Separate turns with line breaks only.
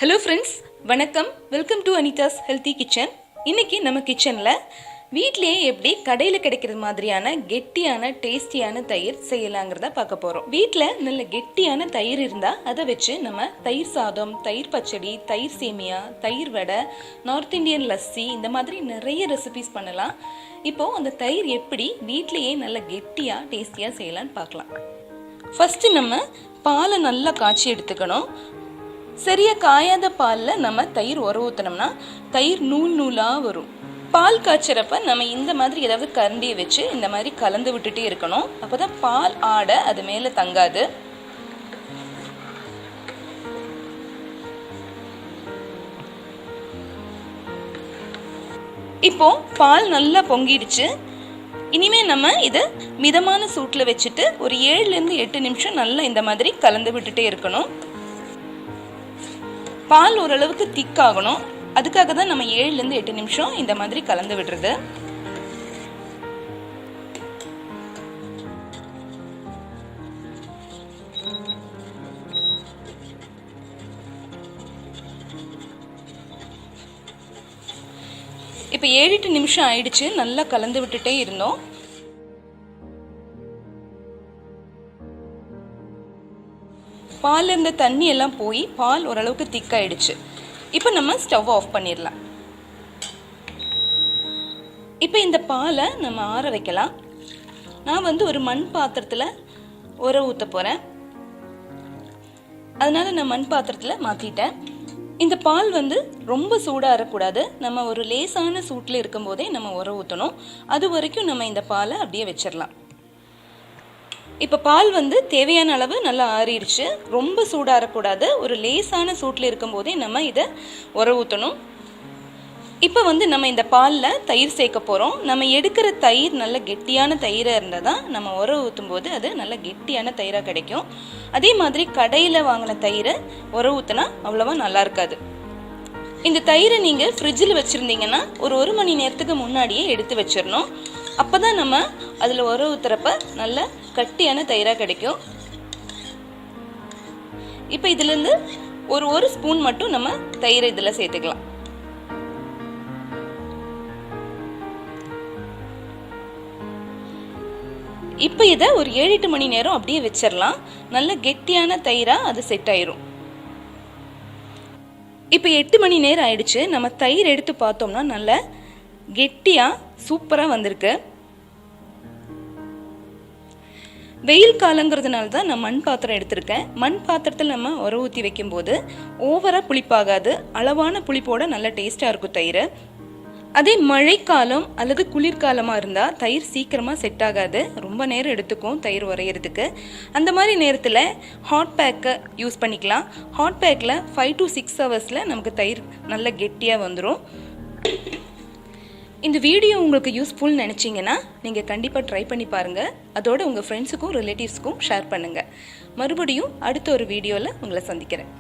Hello friends, வணக்கம். Welcome to Anitha's healthy kitchen. இன்னைக்கு நம்ம கிச்சனில் வீட்லேயே எப்படி கடையில் கிடைக்கிற மாதிரியான கெட்டியான டேஸ்டியான தயிர் செய்யலாங்கிறத பார்க்க போகிறோம். வீட்டில் நல்ல கெட்டியான தயிர் இருந்தால் அதை வச்சு நம்ம தயிர் சாதம், தயிர் பச்சடி, தயிர் சேமியா, தயிர் வடை, நார்த் இந்தியன் லஸ்ஸி, இந்த மாதிரி நிறைய ரெசிபிஸ் பண்ணலாம். இப்போது அந்த தயிர் எப்படி வீட்லேயே நல்ல கெட்டியாக டேஸ்டியாக செய்யலான்னு பார்க்கலாம். ஃபஸ்ட்டு நம்ம பாலை நல்லா காய்ச்சி எடுத்துக்கணும். சரியாக காயாத பாலில் நம்ம தயிர் ஊற்றினோம்னா தயிர் நூல் நூலாக வரும். பால் காய்ச்சறப்ப நம்ம இந்த மாதிரி ஏதாவது கரண்டியை வச்சு இந்த மாதிரி கலந்து விட்டுட்டே இருக்கணும். அப்போ தான் பால் ஆடை அது மேலே தங்காது. இப்போ பால் நல்லா பொங்கிடுச்சு. இனிமேல் நம்ம இதை மிதமான சூட்டில் வச்சுட்டு ஒரு 7-8 நிமிஷம் நல்லா இந்த மாதிரி கலந்து விட்டுட்டே இருக்கணும். பால் ஓரளவுக்கு திக்காகணும். அதுக்காக தான் நம்ம 7-8 நிமிஷம் இந்த மாதிரி கலந்து விடுறது. இப்போ 7-8 நிமிஷம் ஆயிடுச்சு. நல்லா கலந்து விட்டுட்டே இருந்தோம். பால் இருந்த தண்ணி எல்லாம் போய் பால் ஓரளவுக்கு திக்காயிடுச்சு. இப்போ நம்ம ஸ்டவ் ஆஃப் பண்ணிடலாம். இப்போ இந்த பாலை நம்ம ஆற வைக்கலாம். நான் ஒரு மண் பாத்திரத்தில் ஊற்ற போகிறேன். அதனால நான் மண் பாத்திரத்தில் மாற்றிட்டேன். இந்த பால் ரொம்ப சூடாக இருக்கக்கூடாது. நம்ம ஒரு லேசான சூட்டில் இருக்கும்போதே நம்ம ஊற்றணும். அது வரைக்கும் நம்ம இந்த பாலை அப்படியே வச்சிடலாம். இப்போ பால் தேவையான அளவு நல்லா ஆறிடுச்சு. ரொம்ப சூடாக இருக்கக்கூடாது. ஒரு லேசான சூட்டில் இருக்கும்போதே நம்ம இதை ஊற்றணும். இப்போ நம்ம இந்த பாலில் தயிர் சேர்க்க போகிறோம். நம்ம எடுக்கிற தயிர் நல்ல கெட்டியான தயிராக இருந்தால் தான் நம்ம ஊற்றும் போது அது நல்ல கெட்டியான தயிராக கிடைக்கும். அதே மாதிரி கடையில் வாங்கின தயிரை ஊற்றினா அவ்வளோவா நல்லா இருக்காது. இந்த தயிரை நீங்கள் ஃப்ரிட்ஜில் வச்சுருந்தீங்கன்னா ஒரு 1 மணி நேரத்துக்கு முன்னாடியே எடுத்து வச்சிடணும். அப்போ தான் நம்ம அதில் ஊற்றுறப்ப நல்ல கட்டியான தயிராக கிடைக்கும். இப்போ இதுலேருந்து ஒரு ஸ்பூன் மட்டும் நம்ம தயிரை இதில் சேர்த்துக்கலாம். இப்போ இதை ஒரு 7-8 மணி நேரம் அப்படியே வச்சிடலாம். நல்ல கெட்டியான தயிராக அது செட் ஆயிரும். இப்போ 8 மணி நேரம் ஆயிடுச்சு. நம்ம தயிர் எடுத்து பார்த்தோம்னா நல்ல கெட்டியாக சூப்பராக வந்திருக்கு. வெயில் காலங்கிறதுனால தான் நான் மண் பாத்திரம் எடுத்திருக்கேன். மண் பாத்திரத்தில் நம்ம ஊற்றி வைக்கும்போது ஓவராக புளிப்பாகாது. அளவான புளிப்போட நல்ல டேஸ்ட்டாக இருக்கும் தயிர். அதே மழைக்காலம் அல்லது குளிர்காலமாக இருந்தால் தயிர் சீக்கிரமாக செட் ஆகாது. ரொம்ப நேரம் எடுத்துக்கும் தயிர் உரையிறதுக்கு. அந்த மாதிரி நேரத்தில் ஹாட் பேக்கை யூஸ் பண்ணிக்கலாம். ஹாட் பேக்கில் 5 to 6 ஹவர்ஸில் நமக்கு தயிர் நல்ல கெட்டியாக வந்துடும். இந்த வீடியோ உங்களுக்கு யூஸ்ஃபுல் நினச்சிங்கன்னா நீங்கள் கண்டிப்பாக ட்ரை பண்ணி பாருங்கள். அதோடு உங்கள் ஃப்ரெண்ட்ஸுக்கும் ரிலேட்டிவ்ஸுக்கும் ஷேர் பண்ணுங்கள். மறுபடியும் அடுத்த ஒரு வீடியோவில் உங்களை சந்திக்கிறேன்.